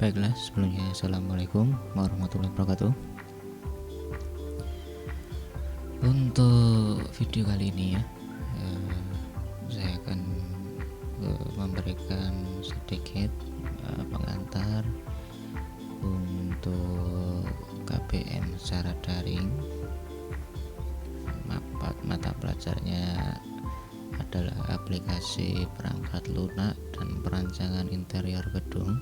Baiklah, sebelumnya Assalamualaikum warahmatullahi wabarakatuh. Untuk video kali ini ya, saya akan memberikan sedikit pengantar untuk KBM secara daring. Mata pelajarnya adalah aplikasi perangkat lunak dan perancangan interior gedung.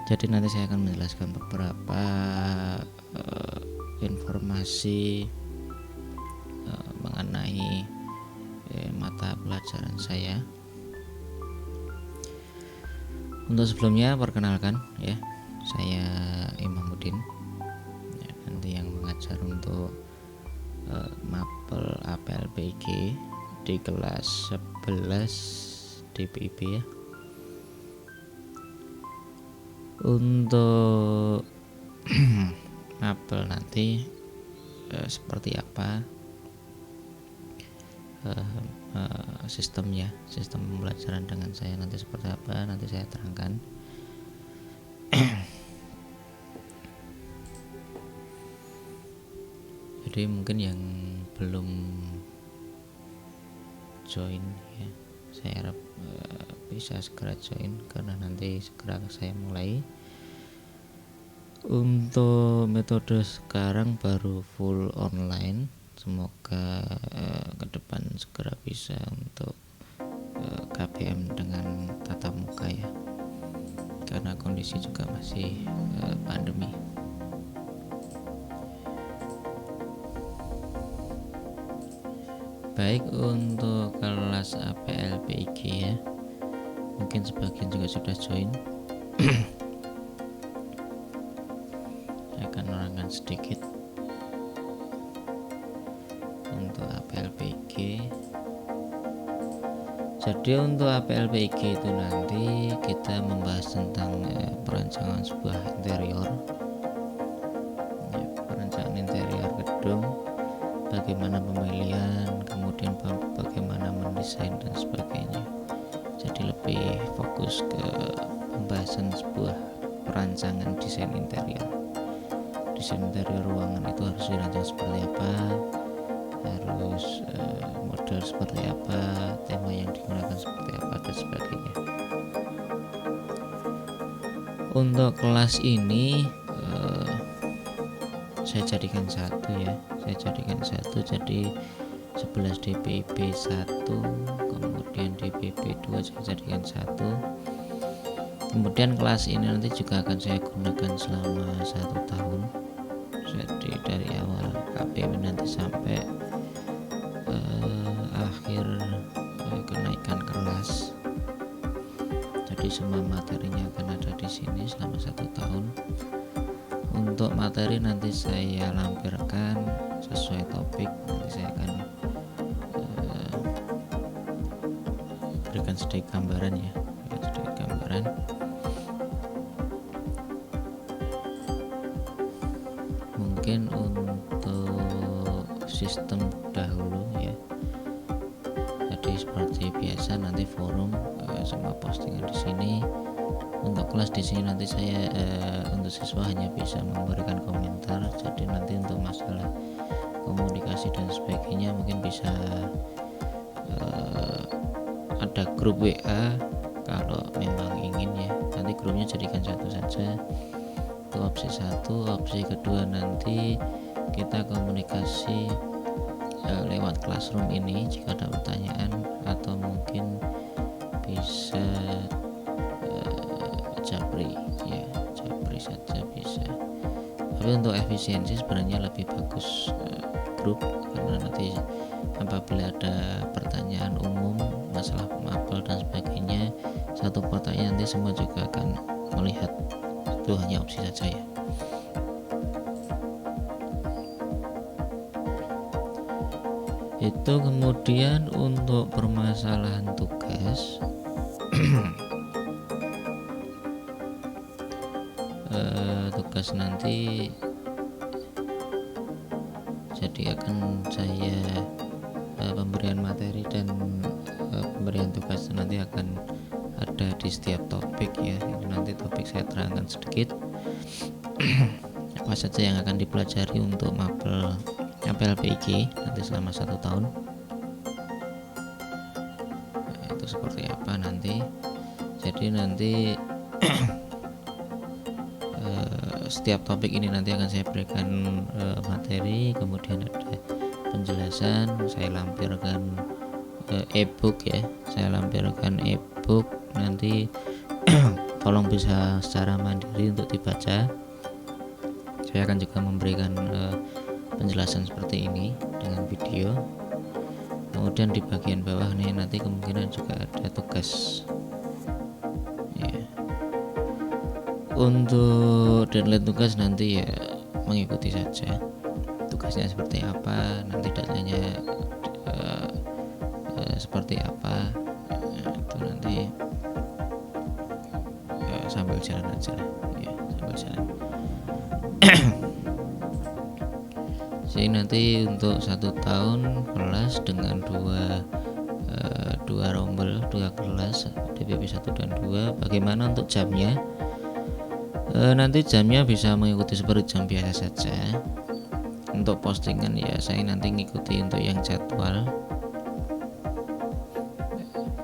Jadi nanti saya akan menjelaskan beberapa informasi mengenai mata pelajaran saya. Untuk sebelumnya perkenalkan ya, saya Imamuddin ya, nanti yang mengajar untuk mapel APLPG di kelas 11 DPIB ya. Untuk mapel nanti seperti apa sistemnya, sistem pembelajaran dengan saya nanti seperti apa, nanti saya terangkan. Jadi mungkin yang belum join ya, saya harap bisa segera join karena nanti segera saya mulai. Untuk metode sekarang baru full online, semoga ke depan segera bisa untuk KBM dengan tatap muka ya, karena kondisi juga masih pandemi. Baik, untuk kelas APLPG ya, mungkin sebagian juga sudah join. Saya akan menerangkan sedikit untuk APLPG. Jadi untuk APLPG itu nanti kita membahas tentang perancangan sebuah interior ya, perancangan interior gedung, bagaimana pemilihan, kemudian bagaimana mendesain dan sebagainya. Jadi lebih fokus ke pembahasan sebuah perancangan desain interior. Desain interior ruangan itu harus dirancang seperti apa, harus model seperti apa, tema yang digunakan seperti apa dan sebagainya. Untuk kelas ini saya jadikan satu ya, jadi 11 DPIB 1, kemudian DPIB 2 saya jadikan satu. Kemudian kelas ini nanti juga akan saya gunakan selama 1 tahun. Jadi dari awal KBM nanti sampai akhir kenaikan kelas. Jadi semua materinya akan ada di sini selama 1 tahun. Untuk materi nanti saya lampirkan sesuai topik. Nanti saya akan berikan sedikit gambaran ya, Mungkin untuk sistem dahulu ya. Jadi seperti biasa nanti forum semua postingan di sini. Untuk kelas di sini nanti saya untuk siswa hanya bisa memberikan komentar. Jadi nanti untuk masalah komunikasi dan sebagainya mungkin bisa ada grup WA kalau memang ingin ya. Nanti grupnya jadikan satu saja. Itu opsi 1. Opsi kedua nanti kita komunikasi lewat classroom ini jika ada pertanyaan, atau mungkin bisa japri saja bisa. Tapi untuk efisiensi sebenarnya lebih bagus grup, karena nanti apabila ada pertanyaan umum masalah mapel dan sebagainya, satu pertanyaan nanti semua juga akan melihat. Itu hanya opsi saja ya. Itu kemudian untuk permasalahan tugas tugas nanti jadi akan saya pemberian materi dan pemberian tugas nanti akan ada di setiap topik ya. Ini nanti topik saya terangkan sedikit apa saja yang akan dipelajari untuk mapel APLPIG nanti selama 1 tahun. Nah, itu seperti apa nanti. Jadi nanti setiap topik ini nanti akan saya berikan materi, kemudian ada penjelasan, saya lampirkan e-book ya, saya lampirkan e-book nanti tolong bisa secara mandiri untuk dibaca. Saya akan juga memberikan penjelasan seperti ini dengan video. Kemudian di bagian bawah nih nanti kemungkinan juga ada tugas ya. Untuk deadline tugas nanti ya mengikuti saja tugasnya seperti apa, nanti datanya seperti apa, itu nanti sambil jalan aja ya, sambil jalan. Jadi nanti untuk 1 tahun kelas dengan dua rombel, 2 kelas DPP 1 dan 2. Bagaimana untuk jamnya? Nanti jamnya bisa mengikuti seperti jam biasa saja. Untuk postingan ya saya nanti ngikuti untuk yang jadwal.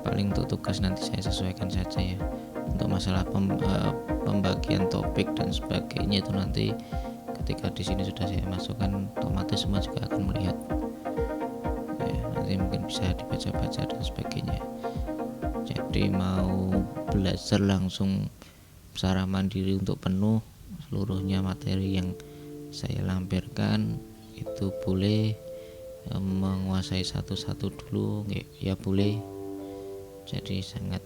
Paling untuk tugas nanti saya sesuaikan saja ya. Untuk masalah pembagian topik dan sebagainya itu nanti ketika di sini sudah saya masukkan, otomatis semua juga akan melihat. Ya, nanti mungkin bisa dibaca-baca dan sebagainya. Jadi mau belajar langsung secara mandiri untuk penuh seluruhnya materi yang saya lampirkan itu boleh, menguasai satu-satu dulu ya boleh. Jadi sangat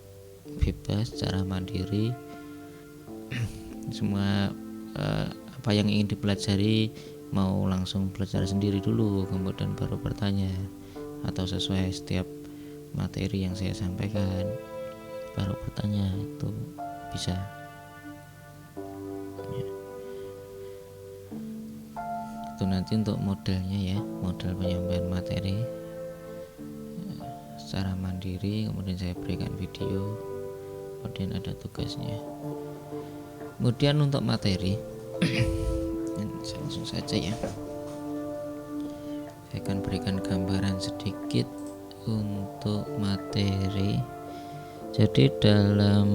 bebas secara mandiri. Semua apa yang ingin dipelajari mau langsung belajar sendiri dulu, kemudian baru bertanya, atau sesuai setiap materi yang saya sampaikan baru bertanya, itu bisa. Itu nanti untuk modelnya ya, model penyampaian materi secara mandiri, kemudian saya berikan video, kemudian ada tugasnya. Kemudian untuk materi saya langsung saja ya, saya akan berikan gambaran sedikit untuk materi. Jadi dalam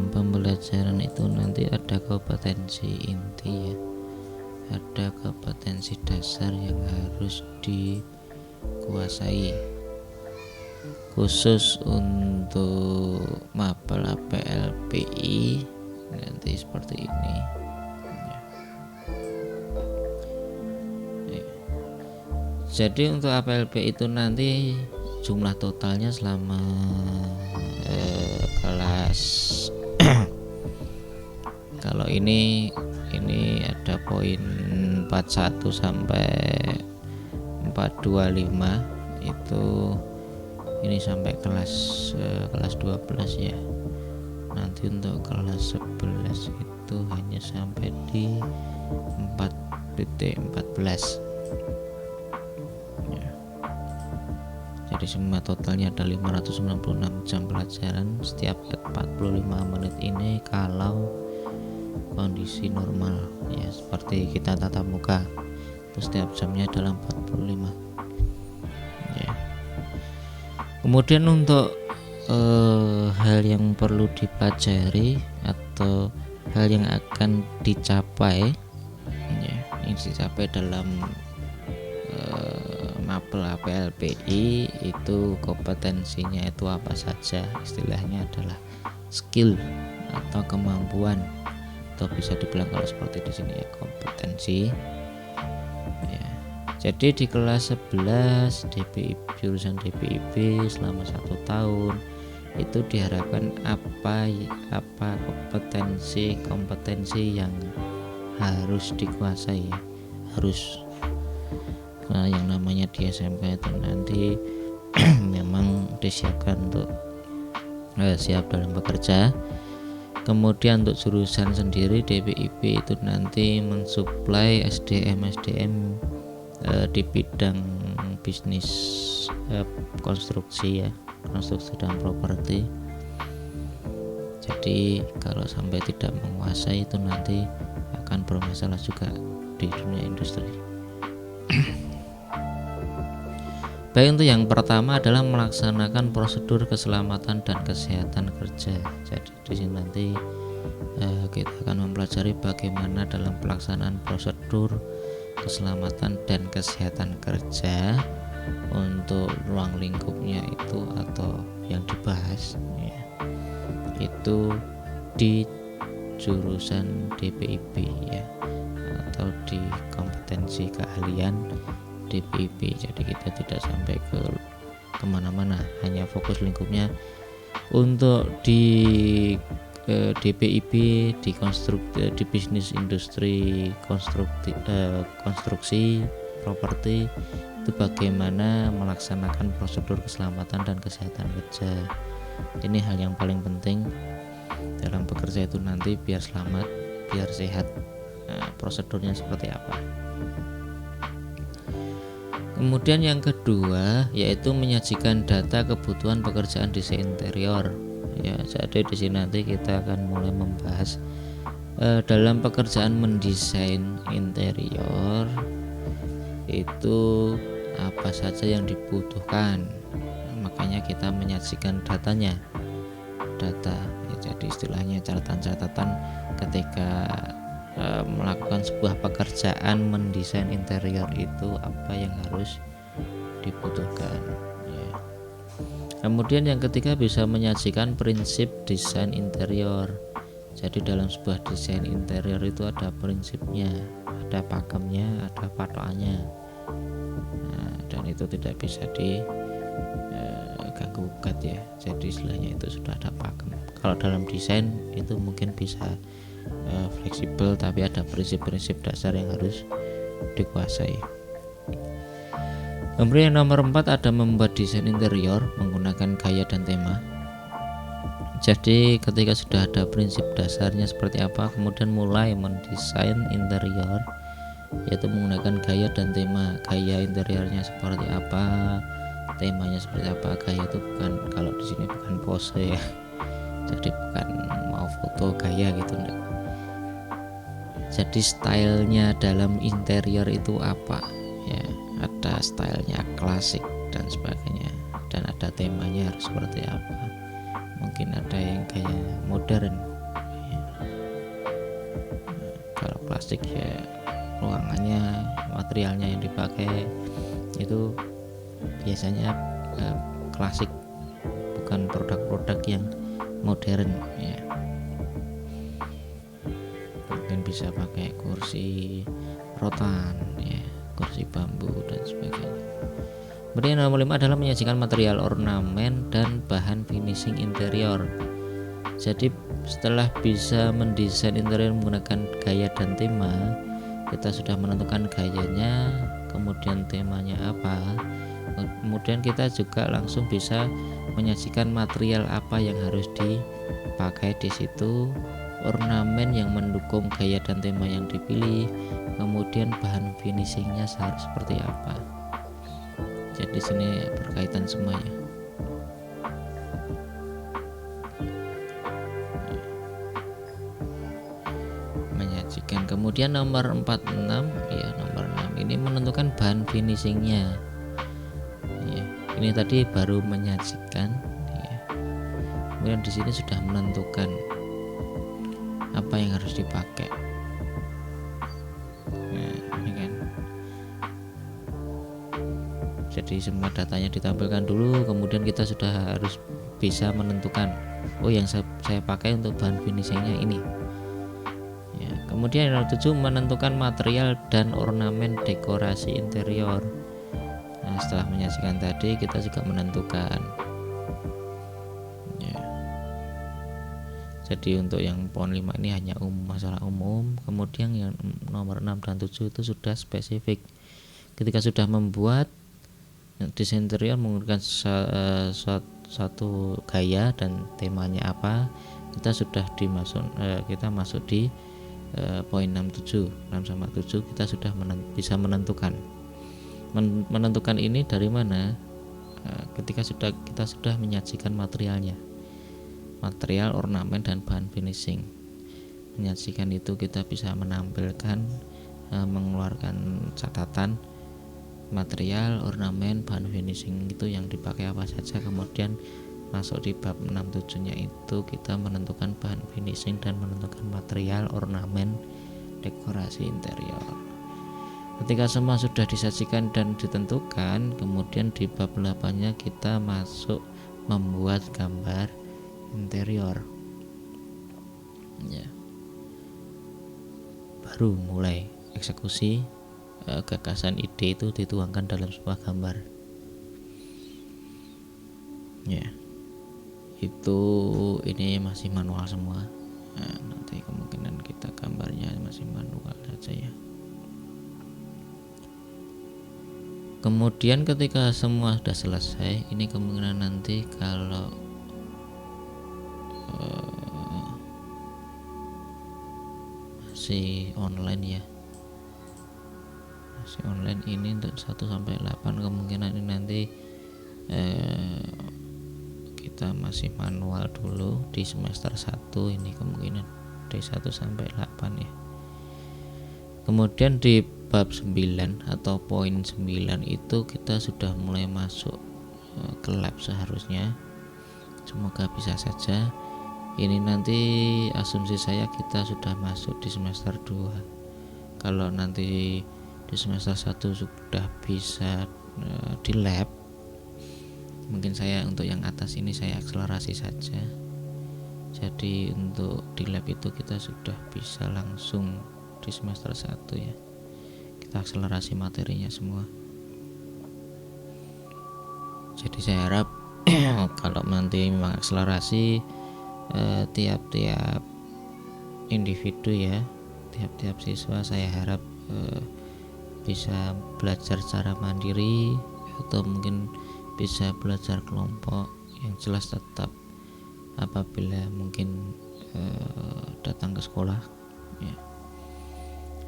pembelajaran itu nanti ada kompetensi inti ya, ada kompetensi dasar yang harus dikuasai. Khusus untuk mapel APLPI nanti seperti ini ya. Jadi untuk APLPI itu nanti jumlah totalnya selama kelas kalau ini ada poin 41 sampai 425 itu, ini sampai kelas 12 ya. Nanti untuk kelas 11 itu hanya sampai di 4.14 ya. Jadi semua totalnya ada 596 jam pelajaran setiap 45 menit ini kalau kondisi normal ya, seperti kita tatap muka itu setiap jamnya adalah 45 ya. Kemudian untuk hal yang perlu dipelajari atau hal yang akan dicapai ya, yang dicapai dalam mapel APLPI itu kompetensinya itu apa saja, istilahnya adalah skill atau kemampuan, atau bisa dibilang kalau seperti di sini ya kompetensi ya. Jadi di kelas 11 DPI, jurusan DPIB selama 1 tahun itu diharapkan apa kompetensi yang harus dikuasai ya, harus. Nah, yang namanya di SMK itu nanti memang disiapkan untuk siap dalam bekerja. Kemudian untuk jurusan sendiri DPIB itu nanti mensuplai SDM di bidang bisnis konstruksi ya, konstruksi dan properti. Jadi kalau sampai tidak menguasai itu nanti akan bermasalah juga di dunia industri. Baik, untuk yang pertama adalah melaksanakan prosedur keselamatan dan kesehatan kerja. Jadi di sini nanti kita akan mempelajari bagaimana dalam pelaksanaan prosedur keselamatan dan kesehatan kerja untuk ruang lingkupnya itu atau yang dibahas ya, itu di jurusan DPIP ya, atau di kompetensi keahlian DPIP. Jadi kita tidak sampai ke kemana-mana, hanya fokus lingkupnya untuk di DPIP di bisnis industri konstruksi properti itu bagaimana melaksanakan prosedur keselamatan dan kesehatan kerja. Ini hal yang paling penting dalam bekerja itu nanti biar selamat, biar sehat. Prosedurnya seperti apa? Kemudian yang kedua yaitu menyajikan data kebutuhan pekerjaan desain interior. Ya, jadi di sini nanti kita akan mulai membahas dalam pekerjaan mendesain interior itu apa saja yang dibutuhkan. Makanya kita menyajikan data. Ya, jadi istilahnya catatan-catatan ketika melakukan sebuah pekerjaan mendesain interior itu apa yang harus dibutuhkan ya. Kemudian yang ketiga bisa menyajikan prinsip desain interior. Jadi dalam sebuah desain interior itu ada prinsipnya, ada pakemnya, ada patokannya. Dan itu tidak bisa diganggu gugat ya. Jadi istilahnya itu sudah ada pakem. Kalau dalam desain itu mungkin bisa fleksibel, tapi ada prinsip-prinsip dasar yang harus dikuasai. Kemudian yang nomor 4 ada membuat desain interior menggunakan gaya dan tema. Jadi ketika sudah ada prinsip dasarnya seperti apa, kemudian mulai mendesain interior yaitu menggunakan gaya dan tema. Gaya interiornya seperti apa, temanya seperti apa. Gaya itu bukan, kalau di sini bukan pose ya. Jadi bukan mau foto gaya gitu enggak. Jadi stylenya dalam interior itu apa ya, ada stylenya klasik dan sebagainya, dan ada temanya harus seperti apa. Mungkin ada yang kayak modern ya. Kalau klasik ya ruangannya, materialnya yang dipakai itu biasanya klasik, bukan produk-produk yang modern ya. Mungkin bisa pakai kursi rotan ya, kursi bambu dan sebagainya. Kemudian nomor 5 adalah menyajikan material ornamen dan bahan finishing interior. Jadi setelah bisa mendesain interior menggunakan gaya dan tema, kita sudah menentukan gayanya, kemudian temanya apa, kemudian kita juga langsung bisa menyajikan material apa yang harus dipakai di situ, ornamen yang mendukung gaya dan tema yang dipilih, kemudian bahan finishingnya harus seperti apa. Jadi sini berkaitan semuanya. Menyajikan. Kemudian nomor 46 ya, nomor 6 ini menentukan bahan finishingnya. Ya, ini tadi baru menyajikan ya. Kemudian di sini sudah menentukan apa yang harus dipakai. Nah, ini kan. Jadi semua datanya ditampilkan dulu, kemudian kita sudah harus bisa menentukan, oh yang saya pakai untuk bahan finishingnya ini ya. Kemudian yang 7 menentukan material dan ornamen dekorasi interior. Nah, setelah menyajikan tadi kita juga menentukan ya. Jadi untuk yang poin 5 ini hanya masalah umum. Kemudian yang nomor 6 dan 7 itu sudah spesifik. Ketika sudah membuat desain interior menggunakan satu gaya dan temanya apa, kita sudah kita masuk di poin 6 sama 7 kita sudah bisa menentukan ini dari mana, ketika kita sudah menyajikan materialnya. material, ornamen, dan bahan finishing. Menyajikan itu kita bisa menampilkan, mengeluarkan catatan material, ornamen, bahan finishing itu yang dipakai apa saja. Kemudian masuk di bab 67 nya itu kita menentukan bahan finishing dan menentukan material, ornamen, dekorasi interior. Ketika semua sudah disajikan dan ditentukan, kemudian di bab 8 nya kita masuk membuat gambar interior ya. Baru mulai eksekusi, gagasan ide itu dituangkan dalam sebuah gambar ya. Itu ini masih manual semua. Nah, nanti kemungkinan kita gambarnya masih manual saja ya. Kemudian ketika semua sudah selesai, ini kemungkinan nanti kalau masih online ya, masih online ini untuk 1-8 kemungkinan ini nanti kita masih manual dulu di semester 1 ini, kemungkinan dari 1-8 ya. Kemudian di bab 9 atau poin 9 itu kita sudah mulai masuk ke lab seharusnya. Semoga bisa saja. Ini nanti asumsi saya kita sudah masuk di semester 2. Kalau nanti di semester 1 sudah bisa di lab, mungkin saya untuk yang atas ini saya akselerasi saja. Jadi untuk di lab itu kita sudah bisa langsung di semester 1 ya. Kita akselerasi materinya semua. Jadi saya harap kalau nanti memang akselerasi, tiap-tiap individu ya, tiap-tiap siswa saya harap bisa belajar secara mandiri atau mungkin bisa belajar kelompok. Yang jelas tetap apabila mungkin datang ke sekolah ya,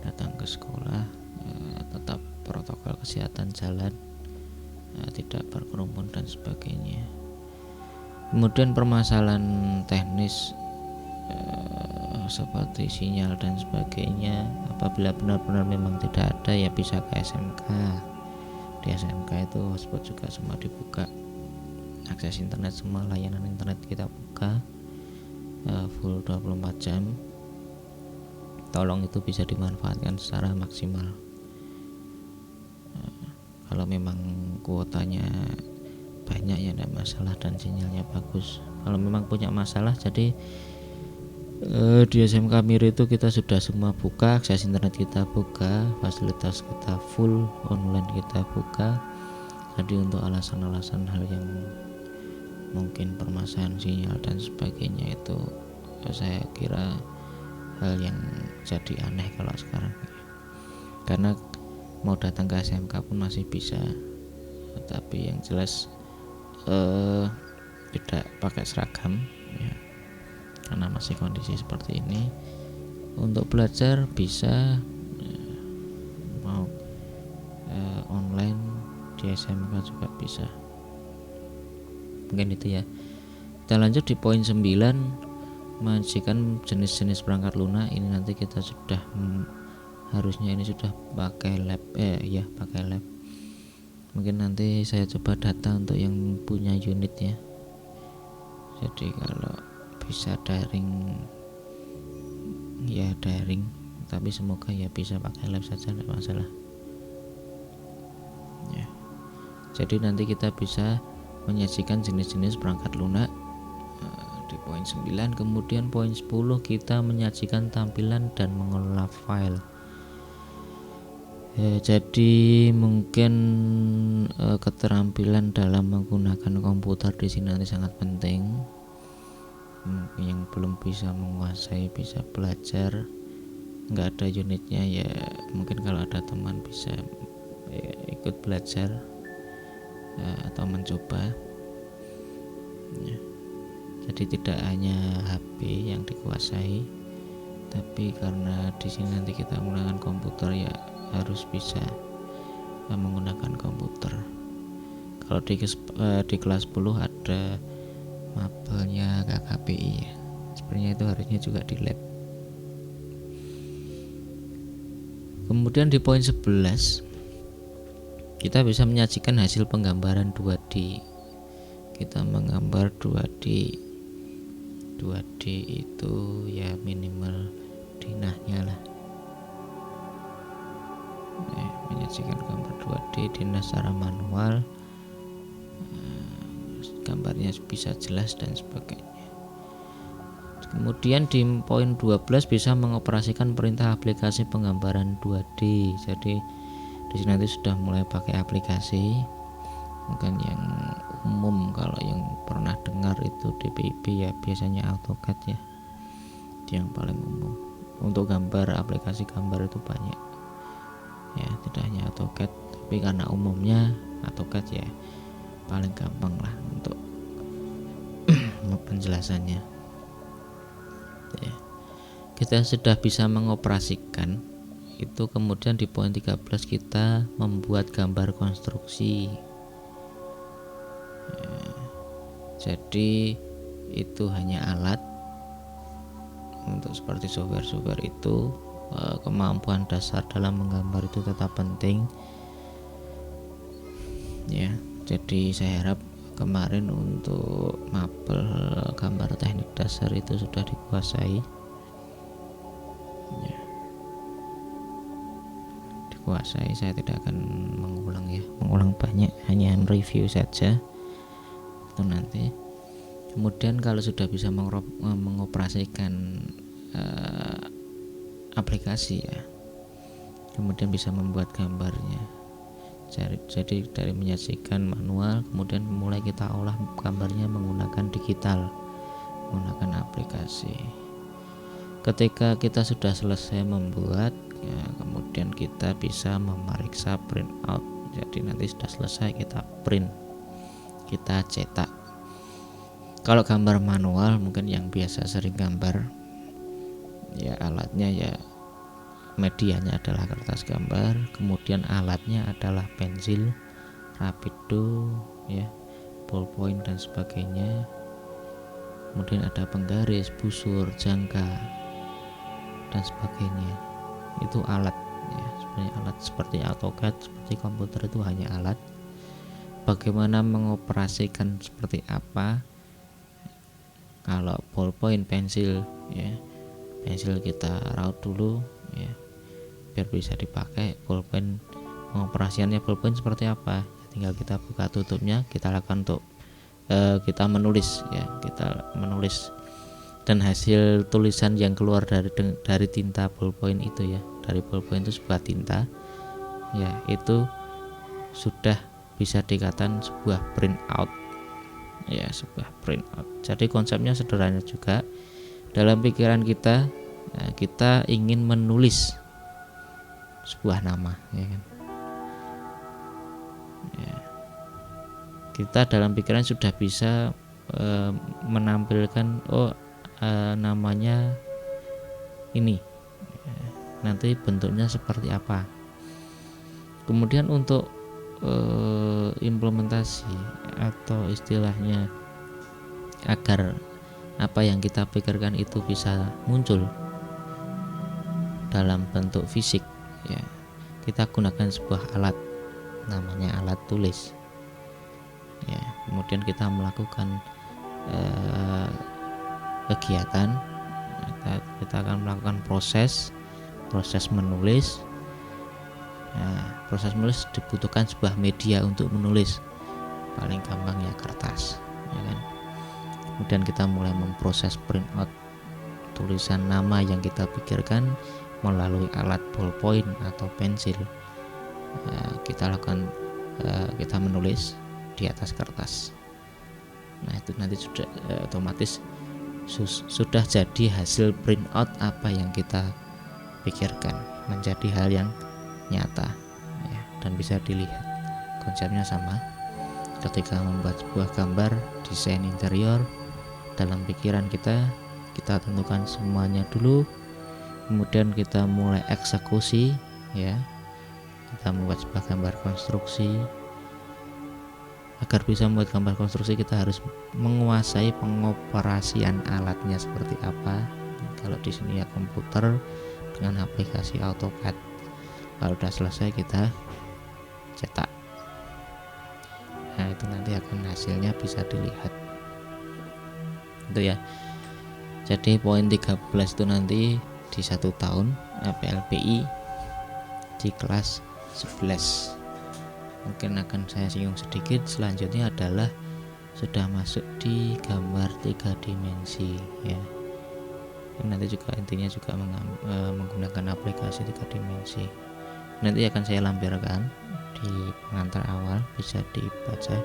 datang ke sekolah tetap protokol kesehatan jalan, tidak berkerumun dan sebagainya. Kemudian permasalahan teknis seperti sinyal dan sebagainya, apabila benar-benar memang tidak ada ya bisa ke SMK. Di SMK itu hotspot juga semua dibuka, akses internet semua, layanan internet kita buka full 24 jam. Tolong itu bisa dimanfaatkan secara maksimal. Kalau memang kuotanya banyak ya tidak masalah dan sinyalnya bagus. Kalau memang punya masalah, jadi di SMK Miri itu kita sudah semua buka, akses internet kita buka, fasilitas kita full, online kita buka. Jadi untuk alasan-alasan hal yang mungkin permasalahan sinyal dan sebagainya itu saya kira hal yang jadi aneh kalau sekarang, karena mau datang ke SMK pun masih bisa, tapi yang jelas tidak pakai seragam ya, karena masih kondisi seperti ini. Untuk belajar bisa mau online di SMK juga bisa. Mungkin itu ya. Kita lanjut di poin 9, menyajikan jenis-jenis perangkat lunak. Ini nanti kita sudah harusnya ini sudah pakai lab pakai lab. Mungkin nanti saya coba data untuk yang punya unit ya. Jadi kalau bisa daring ya daring, tapi semoga ya bisa pakai lab saja, tidak masalah ya. Jadi nanti kita bisa menyajikan jenis-jenis perangkat lunak di poin 9. Kemudian poin 10 kita menyajikan tampilan dan mengelola file. Jadi mungkin keterampilan dalam menggunakan komputer di sini nanti sangat penting. Yang belum bisa menguasai bisa belajar, nggak ada unitnya ya mungkin kalau ada teman bisa ikut belajar atau mencoba ya. Jadi tidak hanya HP yang dikuasai, tapi karena di sini nanti kita menggunakan komputer ya harus bisa menggunakan komputer. Kalau di kelas 10 ada mapelnya KKPI ya. Sebenarnya itu harusnya juga di lab. Kemudian di poin 11 kita bisa menyajikan hasil penggambaran 2D. Kita menggambar 2D. 2D itu ya minimal dinahnya lah. Menyajikan gambar 2D dinah secara manual, gambarnya bisa jelas dan sebagainya. Kemudian di poin 12 bisa mengoperasikan perintah aplikasi penggambaran 2D. Jadi di sini nanti sudah mulai pakai aplikasi. Mungkin yang umum kalau yang pernah dengar itu DPIP ya biasanya AutoCAD ya. Itu yang paling umum. Untuk gambar, aplikasi gambar itu banyak. Ya, tidak hanya AutoCAD, tapi karena umumnya AutoCAD ya paling gampang lah untuk penjelasannya. Ya. Kita sudah bisa mengoperasikan itu, kemudian di poin 13 kita membuat gambar konstruksi. Ya. Jadi itu hanya alat untuk seperti software itu. Kemampuan dasar dalam menggambar itu tetap penting ya. Jadi saya harap kemarin untuk mapel gambar teknik dasar itu sudah dikuasai ya. Dikuasai, saya tidak akan mengulang banyak, hanya review saja itu nanti. Kemudian kalau sudah bisa mengoperasikan aplikasi ya, kemudian bisa membuat gambarnya. Jadi dari menyajikan manual, kemudian mulai kita olah gambarnya menggunakan digital, menggunakan aplikasi. Ketika kita sudah selesai membuat ya, kemudian kita bisa memeriksa print out. Jadi nanti sudah selesai kita print, kita cetak. Kalau gambar manual mungkin yang biasa sering gambar ya, alatnya ya medianya adalah kertas gambar, kemudian alatnya adalah pensil, rapido ya, ballpoint dan sebagainya. Kemudian ada penggaris, busur, jangka dan sebagainya. Itu alat ya, sebenarnya alat seperti AutoCAD, seperti komputer itu hanya alat. Bagaimana mengoperasikan seperti apa? Kalau ballpoint, pensil ya, pensil kita raut dulu ya biar bisa dipakai. Ballpoint, pengoperasiannya ballpoint seperti apa? Tinggal kita buka tutupnya, kita lakukan untuk kita menulis ya, kita menulis, dan hasil tulisan yang keluar dari tinta ballpoint itu ya, dari ballpoint itu sebuah tinta ya, itu sudah bisa dikatakan sebuah print out ya, sebuah print out. Jadi konsepnya sederhana juga. Dalam pikiran kita kita ingin menulis sebuah nama ya kan ya. Kita dalam pikiran sudah bisa menampilkan namanya ini ya, nanti bentuknya seperti apa. Kemudian untuk implementasi atau istilahnya agar apa yang kita pikirkan itu bisa muncul dalam bentuk fisik ya, kita gunakan sebuah alat namanya alat tulis ya. Kemudian kita melakukan kegiatan, kita akan melakukan proses menulis. Proses menulis dibutuhkan sebuah media untuk menulis, paling gampang ya kertas ya kan. Kemudian kita mulai memproses print out tulisan nama yang kita pikirkan melalui alat ballpoint atau pensil. Kita lakukan kita menulis di atas kertas. Nah itu nanti sudah otomatis sudah jadi hasil print out apa yang kita pikirkan, menjadi hal yang nyata ya, dan bisa dilihat. Konsepnya sama. Ketika membuat sebuah gambar desain interior, dalam pikiran kita tentukan semuanya dulu, kemudian kita mulai eksekusi ya, kita membuat sebuah gambar konstruksi Agar bisa membuat gambar konstruksi kita harus menguasai pengoperasian alatnya seperti apa. Kalau di sini ya komputer dengan aplikasi AutoCAD. Kalau udah selesai kita cetak. Nah itu nanti akan hasilnya bisa dilihat. Itu ya. Jadi poin 13 itu nanti di 1 tahun APLPI di kelas 11. Mungkin akan saya singgung sedikit. Selanjutnya adalah sudah masuk di gambar 3 dimensi ya. Nanti juga intinya juga menggunakan aplikasi 3 dimensi. Nanti akan saya lampirkan di pengantar awal, bisa dibaca.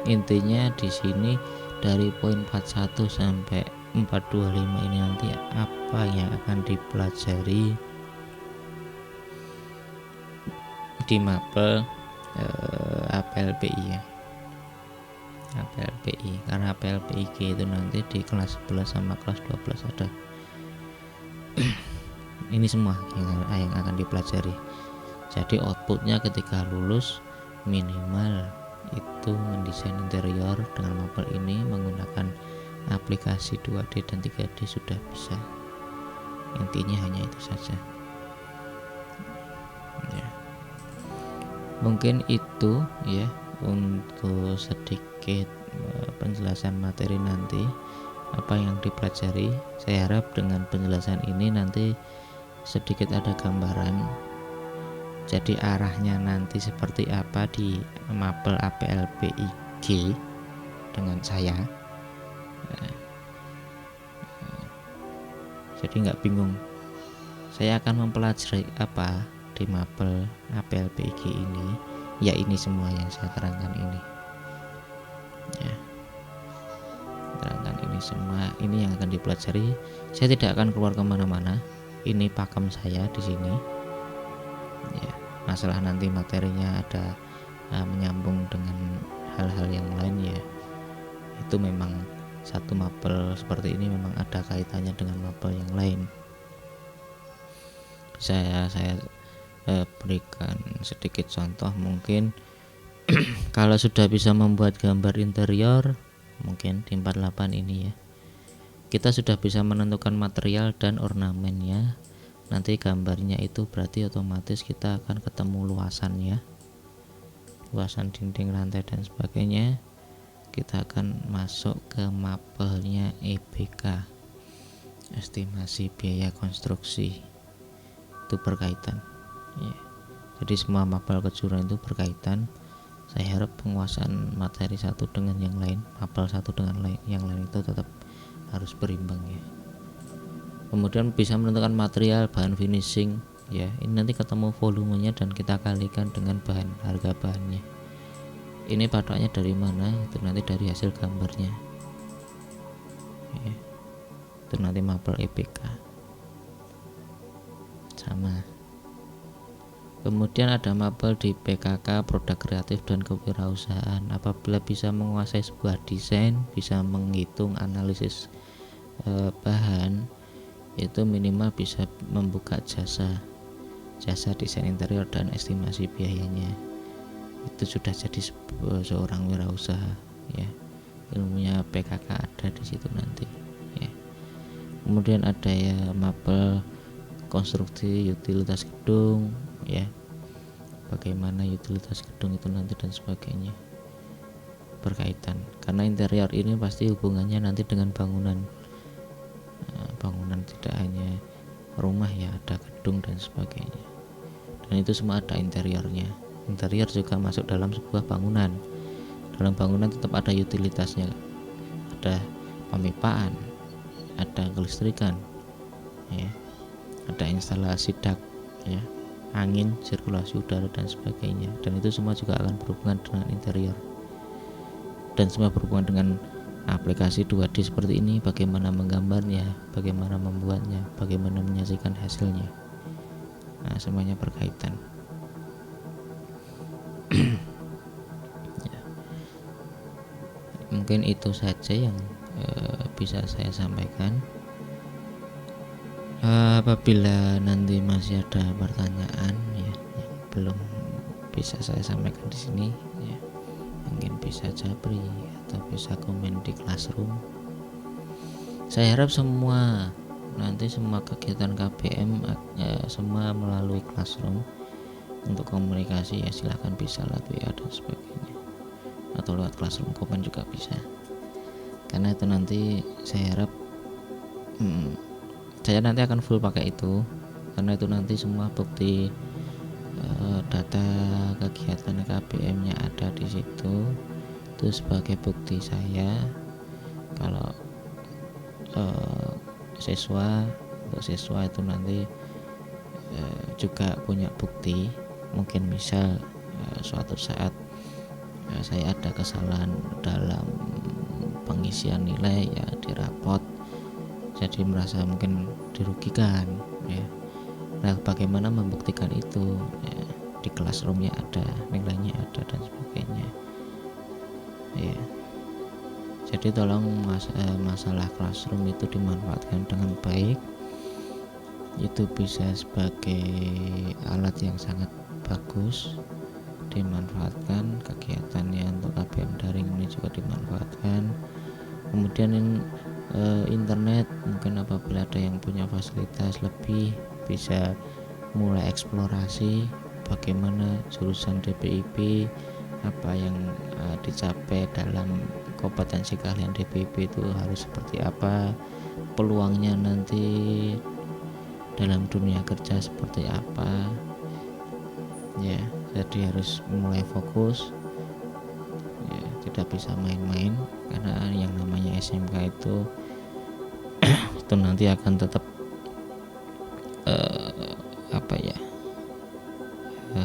Intinya di sini dari poin 41 sampai 425 ini nanti apa yang akan dipelajari di mapel APLPI ya. APLPI karena APLPIG itu nanti di kelas 11 sama kelas 12 ada. Ini semua yang akan dipelajari. Jadi outputnya ketika lulus minimal itu mendesain interior dengan mapel ini menggunakan aplikasi 2D dan 3D sudah bisa. Intinya hanya itu saja ya. Mungkin itu ya untuk sedikit penjelasan materi nanti apa yang dipelajari. Saya harap dengan penjelasan ini nanti sedikit ada gambaran. Jadi arahnya nanti seperti apa di mapel APLPIG dengan saya. Jadi nggak bingung. Saya akan mempelajari apa di mapel APLPIG ini. Ya ini semua yang saya terangkan ini. Ya. Terangkan ini semua. Ini yang akan dipelajari. Saya tidak akan keluar kemana-mana. Ini pakem saya di sini. Ya, masalah nanti materinya ada menyambung dengan hal-hal yang lain ya. Itu memang satu mapel seperti ini memang ada kaitannya dengan mapel yang lain. Saya berikan sedikit contoh. Mungkin kalau sudah bisa membuat gambar interior mungkin di 48 ini ya, kita sudah bisa menentukan material dan ornamennya. Nanti gambarnya itu berarti otomatis kita akan ketemu luasannya, luasan dinding, lantai dan sebagainya. Kita akan masuk ke mapelnya EBK, estimasi biaya konstruksi. Itu berkaitan ya. Jadi semua mapel kejuruan itu berkaitan. Saya harap penguasaan materi satu dengan yang lain, mapel satu dengan yang lain itu tetap harus berimbang ya. Kemudian bisa menentukan material, bahan finishing ya. Ini nanti ketemu volumenya dan kita kalikan dengan harga bahannya. Ini patoknya dari mana? Itu nanti dari hasil gambarnya ya. Itu nanti mapel EPK sama. Kemudian ada mapel di PKK, produk kreatif dan kewirausahaan. Apabila bisa menguasai sebuah desain, bisa menghitung analisis bahan, itu minimal bisa membuka jasa desain interior dan estimasi biayanya. Itu sudah jadi seorang wirausaha ya. Ilmunya PKK ada di situ nanti ya. Kemudian ada ya mapel konstruksi utilitas gedung ya, bagaimana utilitas gedung itu nanti dan sebagainya berkaitan, karena interior ini pasti hubungannya nanti dengan bangunan. Bangunan tidak hanya rumah ya, ada gedung dan sebagainya, dan itu semua ada interiornya. Interior juga masuk dalam sebuah bangunan. Dalam bangunan tetap ada utilitasnya, ada pemipaan, ada kelistrikan ya, ada instalasi dak ya, angin, sirkulasi udara dan sebagainya, dan itu semua juga akan berhubungan dengan interior dan semua berhubungan dengan aplikasi 2D seperti ini. Bagaimana menggambarnya, bagaimana membuatnya, bagaimana menyajikan hasilnya. Nah, semuanya berkaitan. Ya. Mungkin itu saja yang bisa saya sampaikan. Apabila nanti masih ada pertanyaan ya yang belum bisa saya sampaikan di sini ya, mungkin bisa japri atau bisa komen di Classroom. Saya harap semua kegiatan KBM semua melalui Classroom. Untuk komunikasi ya silahkan bisa lewat WA dan sebagainya, atau lewat Classroom komen juga bisa, karena itu nanti saya harap saya nanti akan full pakai itu, karena itu nanti semua bukti data kegiatan KBM-nya ada di situ. Itu sebagai bukti saya kalau siswa itu nanti juga punya bukti. Mungkin misal suatu saat saya ada kesalahan dalam pengisian nilai ya di rapot, jadi merasa mungkin dirugikan ya. Nah, bagaimana membuktikan itu ya, di Classroom-nya ada, nilainya ada dan sebagainya ya. Jadi tolong masalah Classroom itu dimanfaatkan dengan baik. Itu bisa sebagai alat yang sangat bagus dimanfaatkan, kegiatannya untuk KBM daring ini juga dimanfaatkan. Kemudian internet, mungkin apabila ada yang punya fasilitas lebih bisa mulai eksplorasi bagaimana jurusan DPIP, apa yang dicapai dalam kompetensi kalian DPIP itu harus seperti apa, peluangnya nanti dalam dunia kerja seperti apa ya. Jadi harus mulai fokus ya, tidak bisa main-main, karena yang namanya SMK itu itu nanti akan tetap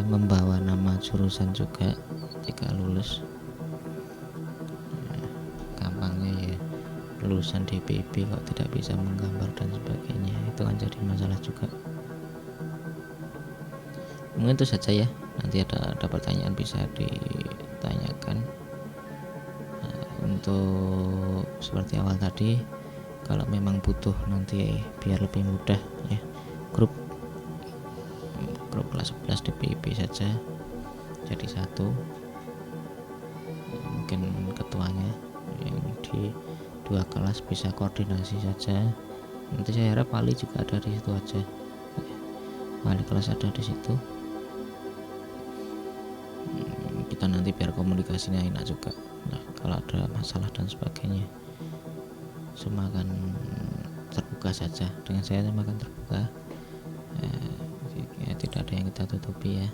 membawa nama jurusan juga ketika lulus. Gampangnya ya lulusan DPIP kok tidak bisa menggambar dan sebagainya, itu kan jadi masalah juga. Mungkin itu saja ya, nanti ada pertanyaan bisa ditanyakan. Untuk seperti awal tadi, kalau memang butuh nanti biar lebih mudah ya, grup kelas 11 DPIP saja jadi satu, mungkin ketuanya yang di 2 kelas bisa koordinasi saja. Nanti saya harap wali juga ada di situ aja, wali kelas ada di situ. Kita nanti biar komunikasinya enak juga. Nah, kalau ada masalah dan sebagainya, semua akan terbuka saja. Dengan saya semua akan terbuka. Tidak ada yang kita tutupi ya.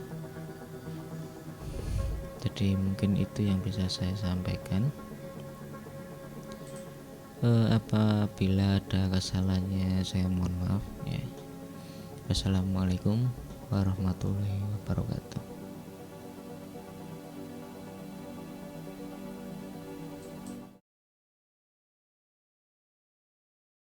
Jadi mungkin itu yang bisa saya sampaikan. Apabila ada kesalahannya saya mohon maaf ya. Wassalamualaikum warahmatullahi wabarakatuh.